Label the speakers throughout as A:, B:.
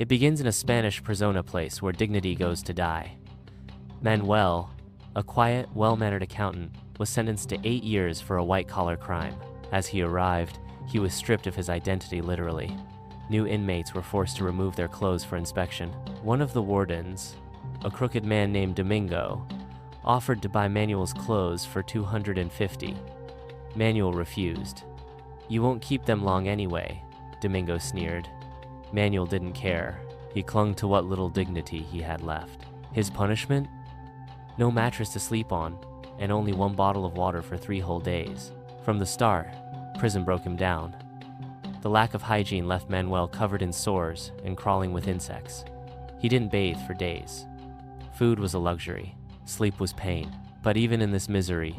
A: It begins in a Spanish persona place where dignity goes to die. Manuel, a quiet, well-mannered accountant, was sentenced to 8 years for a white-collar crime. As he arrived, he was stripped of his identity literally. New inmates were forced to remove their clothes for inspection. One of the wardens, a crooked man named Domingo, offered to buy Manuel's clothes for $250. Manuel refused. "You won't keep them long anyway," Domingo sneered. Manuel didn't care. He clung to what little dignity he had left. His punishment? No mattress to sleep on, and only 1 bottle of water for 3 whole days. From the start, prison broke him down. The lack of hygiene left Manuel covered in sores and crawling with insects. He didn't bathe for days. Food was a luxury. Sleep was pain. But even in this misery,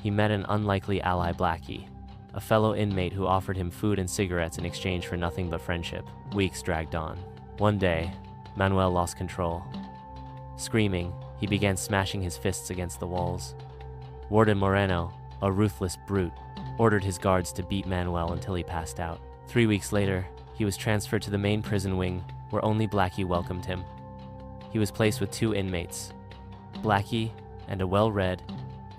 A: he met an unlikely ally, Blackie, a fellow inmate who offered him food and cigarettes in exchange for nothing but friendship. Weeks dragged on. One day, Manuel lost control. Screaming, he began smashing his fists against the walls. Warden Moreno, a ruthless brute, ordered his guards to beat Manuel until he passed out. 3 weeks later, he was transferred to the main prison wing where only Blackie welcomed him. He was placed with 2 inmates, Blackie and a well-read,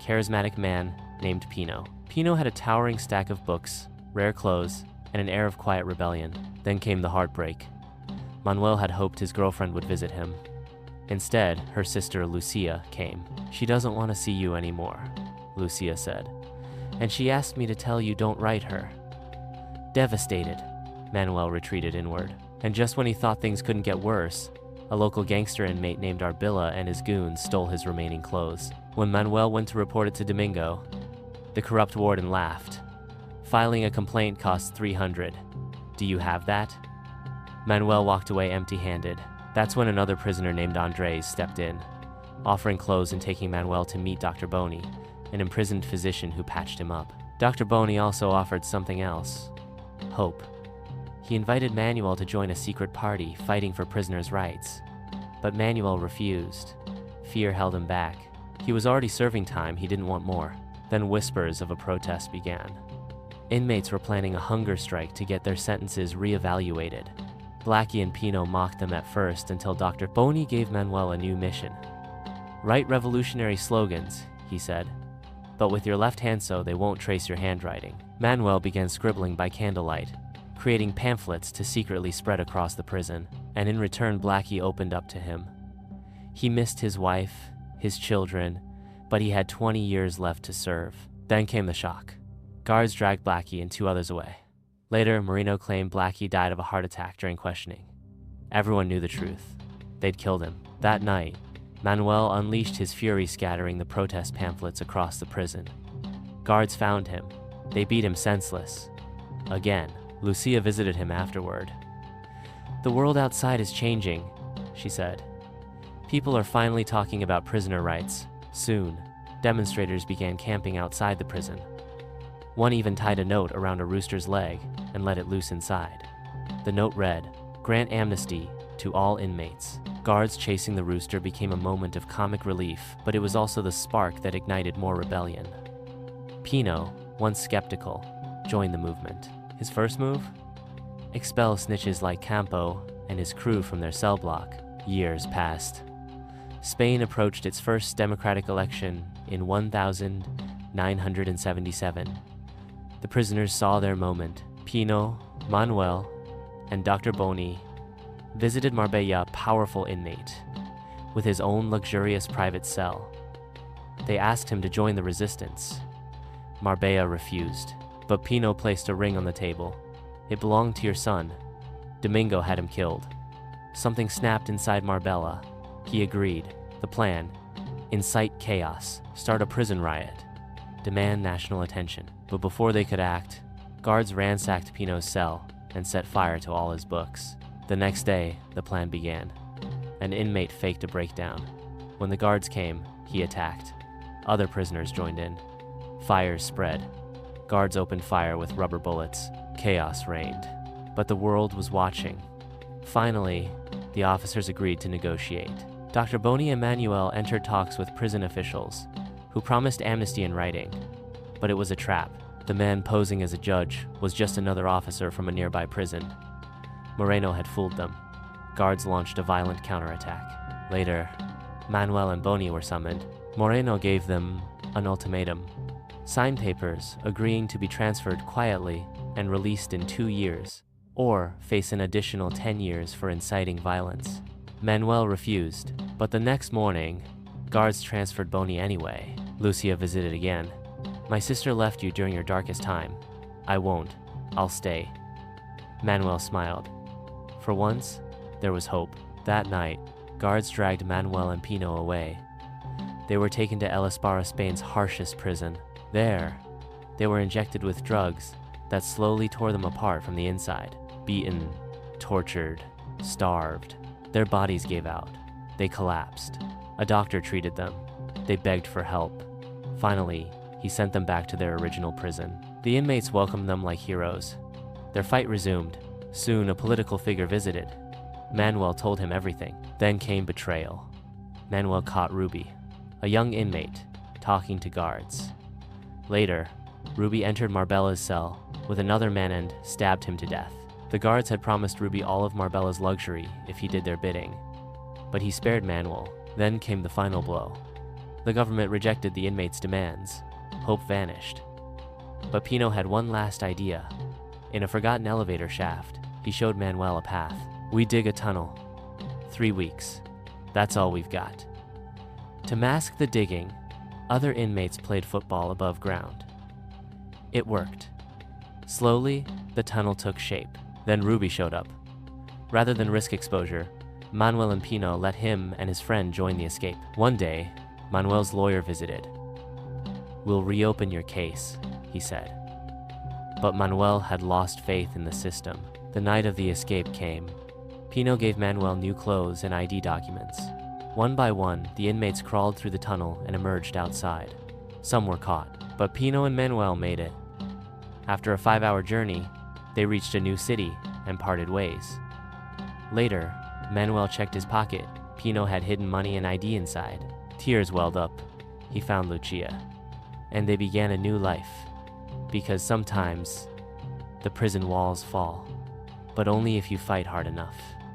A: charismatic man named Pino. Pino had a towering stack of books, rare clothes, and an air of quiet rebellion. Then came the heartbreak. Manuel had hoped his girlfriend would visit him. Instead, her sister Lucia came. "She doesn't want to see you anymore," Lucia said. "And she asked me to tell you don't write her." Devastated, Manuel retreated inward. And just when he thought things couldn't get worse, a local gangster inmate named Arbilla and his goons stole his remaining clothes. When Manuel went to report it to Domingo, the corrupt warden laughed. "Filing a complaint costs $300. Do you have that?" Manuel walked away empty-handed. That's when another prisoner named Andres stepped in, offering clothes and taking Manuel to meet Dr. Boni, an imprisoned physician who patched him up. Dr. Boni also offered something else: hope. He invited Manuel to join a secret party fighting for prisoners' rights. But Manuel refused. Fear held him back. He was already serving time, he didn't want more. Then whispers of a protest began. Inmates were planning a hunger strike to get their sentences re-evaluated. Blackie and Pino mocked them at first until Dr. Boni gave Manuel a new mission. "Write revolutionary slogans," he said, "but with your left hand so they won't trace your handwriting." Manuel began scribbling by candlelight, creating pamphlets to secretly spread across the prison, and in return Blackie opened up to him. He missed his wife, his children, but he had 20 years left to serve. Then came the shock. Guards dragged Blackie and 2 others away. Later, Moreno claimed Blackie died of a heart attack during questioning. Everyone knew the truth. They'd killed him. That night, Manuel unleashed his fury, scattering the protest pamphlets across the prison. Guards found him. They beat him senseless. Again, Lucia visited him afterward. "The world outside is changing," she said. "People are finally talking about prisoner rights." Soon, demonstrators began camping outside the prison. One even tied a note around a rooster's leg and let it loose inside. The note read, "Grant amnesty to all inmates." Guards chasing the rooster became a moment of comic relief, but it was also the spark that ignited more rebellion. Pino, once skeptical, joined the movement. His first move? Expel snitches like Campo and his crew from their cell block. Years passed. Spain approached its first democratic election in 1977. The prisoners saw their moment. Pino, Manuel, and Dr. Boni visited Marbella, a powerful inmate, with his own luxurious private cell. They asked him to join the resistance. Marbella refused, but Pino placed a ring on the table. "It belonged to your son. Domingo had him killed." Something snapped inside Marbella. He agreed. The plan: incite chaos, start a prison riot, demand national attention. But before they could act, guards ransacked Pino's cell and set fire to all his books. The next day, the plan began. An inmate faked a breakdown. When the guards came, he attacked. Other prisoners joined in. Fires spread. Guards opened fire with rubber bullets. Chaos reigned. But the world was watching. Finally, the officers agreed to negotiate. Dr. Boni and Manuel entered talks with prison officials, who promised amnesty in writing. But it was a trap. The man posing as a judge was just another officer from a nearby prison. Moreno had fooled them. guards launched a violent counterattack. Later, Manuel and Boni were summoned. Moreno gave them an ultimatum: sign papers agreeing to be transferred quietly and released in 2 years, or face an additional 10 years for inciting violence. Manuel refused, but the next morning, guards transferred Boni anyway. Lucia visited again. "My sister left you during your darkest time. I won't. I'll stay." Manuel smiled. For once, there was hope. That night, guards dragged Manuel and Pino away. They were taken to El Esparra, Spain's harshest prison. There, they were injected with drugs that slowly tore them apart from the inside. Beaten, tortured, starved. Their bodies gave out. They collapsed. A doctor treated them. They begged for help. Finally, he sent them back to their original prison. The inmates welcomed them like heroes. Their fight resumed. Soon, a political figure visited. Manuel told him everything. Then came betrayal. Manuel caught Ruby, a young inmate, talking to guards. Later, Ruby entered Marbella's cell with another man and stabbed him to death. The guards had promised Ruby all of Marbella's luxury if he did their bidding, but he spared Manuel. Then came the final blow. The government rejected the inmates' demands. Hope vanished. But Pino had one last idea. In a forgotten elevator shaft, he showed Manuel a path. "We dig a tunnel. 3 weeks. That's all we've got." To mask the digging, other inmates played football above ground. It worked. Slowly, the tunnel took shape. Then Ruby showed up. Rather than risk exposure, Manuel and Pino let him and his friend join the escape. One day, Manuel's lawyer visited. "We'll reopen your case," he said. But Manuel had lost faith in the system. The night of the escape came. Pino gave Manuel new clothes and ID documents. One by one, the inmates crawled through the tunnel and emerged outside. Some were caught, but Pino and Manuel made it. After a 5-hour journey, they reached a new city and parted ways. Later, Manuel checked his pocket. Pino had hidden money and ID inside. Tears welled up. He found Lucia, and they began a new life. Because sometimes, the prison walls fall, but only if you fight hard enough.